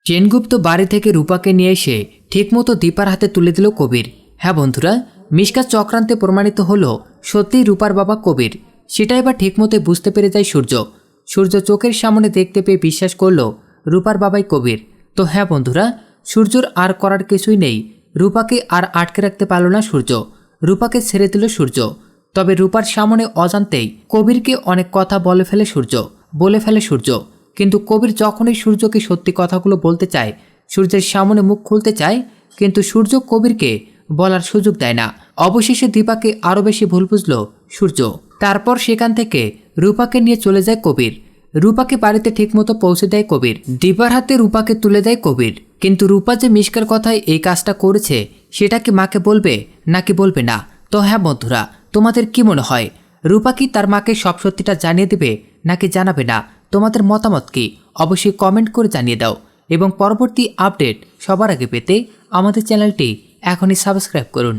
সেনগুপ্ত বাড়ি থেকে রূপাকে নিয়ে এসে ঠিকমতো দীপার হাতে তুলে দিল কবির। হ্যাঁ বন্ধুরা, মিশকার চক্রান্তে প্রমাণিত হলো সত্যিই রূপার বাবা কবির। সেটা এবার ঠিকমতো বুঝতে পেরে যায় সূর্য। সূর্য চোখের সামনে দেখতে পেয়ে বিশ্বাস করলো রূপার বাবাই কবির। তো হ্যাঁ বন্ধুরা, সূর্যর আর করার কিছুই নেই। রূপাকে আর আটকে রাখতে পারল না সূর্য। রূপাকে ছেড়ে দিল সূর্য। তবে রূপার সামনে অজান্তেই কবিরকে অনেক কথা বলে ফেলে সূর্য। কিন্তু কবির যখনই সূর্যকে সত্যি কথাগুলো বলতে চায়, সূর্যের সামনে মুখ খুলতে চায়, কিন্তু সূর্য কবিরকে বলার সুযোগ দেয় না। অবশেষে দীপাকে আরও বেশি ভুল বুঝল সূর্য। তারপর সেখান থেকে রূপাকে নিয়ে চলে যায় কবির। রূপাকে বাড়িতে ঠিকমতো পৌঁছে দেয় কবির। দীপার হাতে রূপাকে তুলে দেয় কবির। কিন্তু রূপা যে মিশকার কথায় এই কাজটা করেছে সেটা কি মাকে বলবে নাকি বলবে না? তো হ্যাঁ বন্ধুরা, তোমাদের কি মনে হয়, রূপা কি তার মাকে সব সত্যিটা জানিয়ে দেবে নাকি জানাবে না? তোমাদের মতামত কি অবশ্যই কমেন্ট করে জানিয়ে দাও। এবং পরবর্তী আপডেট সবার আগে পেতে আমাদের চ্যানেলটি এখনই সাবস্ক্রাইব করুন।